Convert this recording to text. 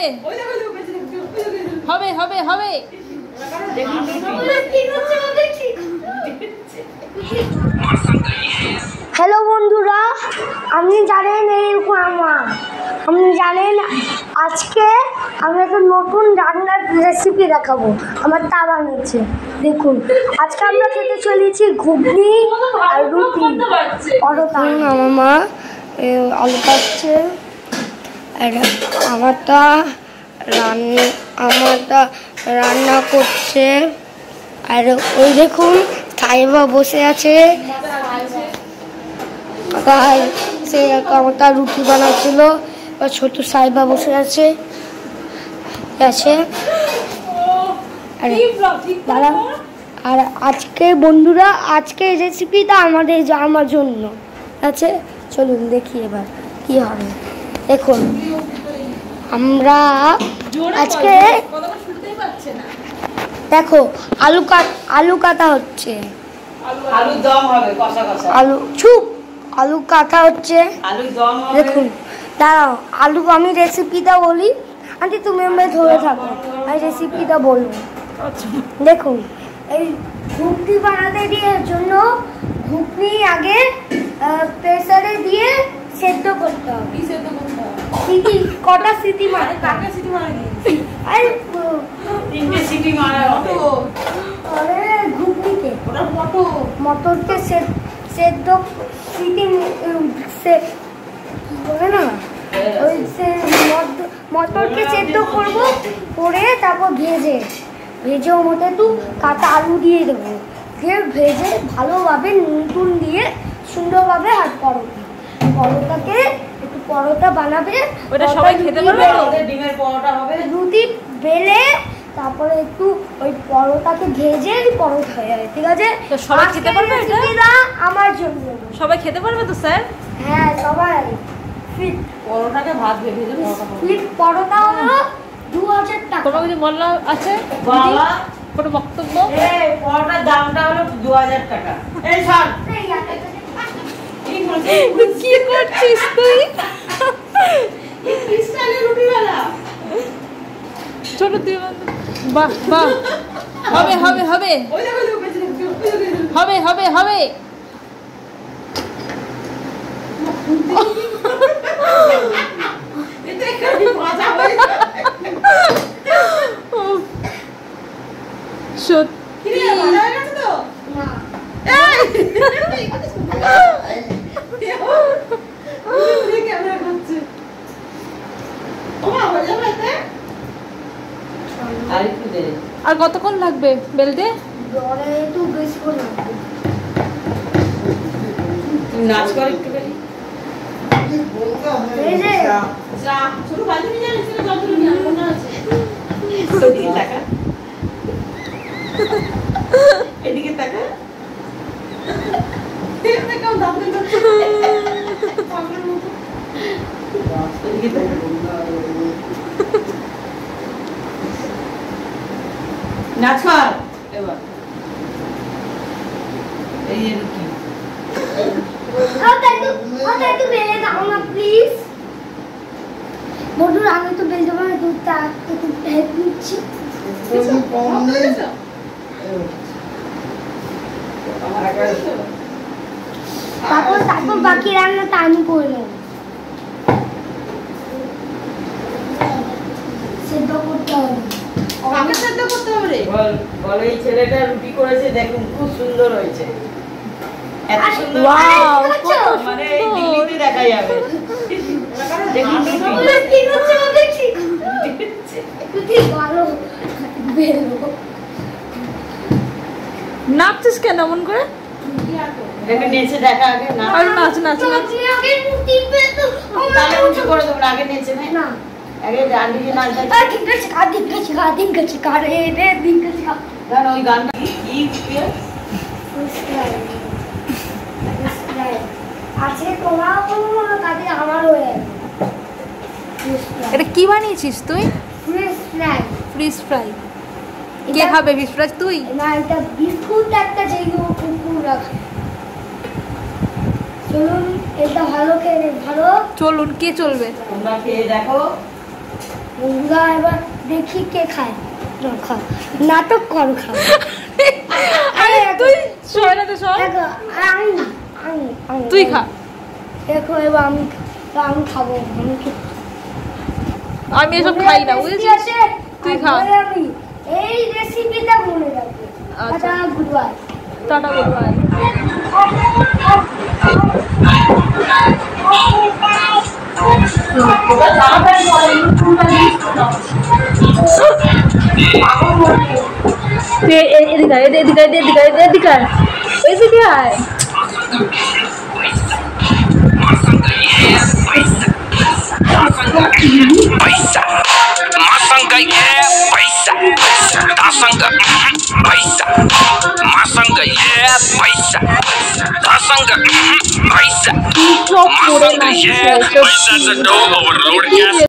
হবে হবে হবে হবে। হ্যালো বন্ধুরা, আপনি জানেন আপনি জানেন আজকে আমি একটা নতুন রান্নার রেসিপি দেখাবো। আমার তা বানিয়েছে, দেখুন। আজকে আমরা খেতে চলেছি ঘুগনি আর রুটি পরোটা। আমার মা আলু কাটছে, আর আমারটা রান্না করছে। আর ওই দেখুন সাইবা বসে আছে, সে আমারটা রুটি বানাচ্ছিল। ছোট সাইবা বসে আছে। আর আজকে বন্ধুরা, আজকে রেসিপিটা আমার জন্য আছে। চলুন দেখি এবার কি হবে। দেখুন, আমরা আজকে দেখো আলু কাটা হচ্ছে, আলু কাটা হচ্ছে। দেখুন, দাঁড়াও, আমি রেসিপিটা বলি। আন্টি তুমি আমরা ধরে থাকো, আমি রেসিপিটা বলবো। দেখুন, এই ঘুগনি বানাতে দিয়ে জন্য ঘুগনি আগে প্রেসারে দিয়ে সেদ্ধ করতে হবে। সিটি কটা সিটি মারে? আরে ঘুগনিতে মটরকে সেদ্ধ সিটি বলে না, ওই মটরকে সেদ্ধ করবো, করে তারপর ভেজে ওর মধ্যে একটু কাঁচা আলু দিয়ে দেবো, দিয়ে ভেজে ভালোভাবে নুন দিয়ে সুন্দরভাবে হাত পরোটাকে একটু পরোটা বানাবে। ওটা সবাই খেতে পারবে, ডিমের পরোটা হবে। রুটি বেলে তারপরে একটু ওই পরোটাকে ভেজে পরোটা হয়ে যাবে, ঠিক আছে? তো সবাই খেতে পারবে এটা? আমার জন্য সবাই খেতে পারবে তো স্যার? হ্যাঁ, সবাই। পরোটাকে ভাত ভেজে পরোটা হলো 2000 টাকা। তোমার কিছু বললো আছে কোনো বক্তব্য? পরোটার দামটা হলো 2000 টাকা। এই শোন, কি করছিস তুই? ছোট তুই, বাহ বাহ, হবে হবে হবে হবে হবে হবে। সত্যি আর কতক্ষণ লাগবে বেলতে? নাচ কর একটু বেশি। এদিকে তাকা। নাচ কর এবার। এই রুটি একটু বেলে দাও না প্লিজ। বন্ধুরা, আমি তো বেলতে পারি, দুধটা একটু হেল্প নিচ্ছি। তারপর বাকি রান্নাটা আমি করে নেব। সেদ্ধ করতে হবে। বল এই ছেলেটা রুটি করেছে, দেখুন খুব সুন্দর হয়েছে। এত সুন্দর, মানে দিল্লিতে দেখা যাবে। দেখুন নাচছিস কেন এমন করে? নেচে দেখা আগে না, নাচ নাচ নাচ। তাহলে উঁচু করে দেবো, আগে নেচে না, আগে গান দিয়ে নাচ দেখ। ওই গানটা এটা কি বানিয়েছিস তুই? Fish fry. কে খাবে ফিশ ফ্রাই? তুই না, এটা বিস্কুট একটা যেগুলো কুকুর রাখে। চলুন, এটা ভালো খেয়ে ভালো। চলুন, কে চলবে? তোমরা খেয়ে দেখো বন্ধুরা এবার দেখি কে খায় না খা নাটক কর খাও তুই সর না তো সর তুই খা দেখো এবার আমি খাবো আমি এসব খাই না বুঝেছিস তুই খা আমি এই রেসিপিটা মনে রাখবো আচ্ছা good bye tata good bye Paisa, masangga yeah, paisa, tasangga paisa, masangga yeah, paisa, tasangga paisa, masangga yeah, paisa. The door overload gas.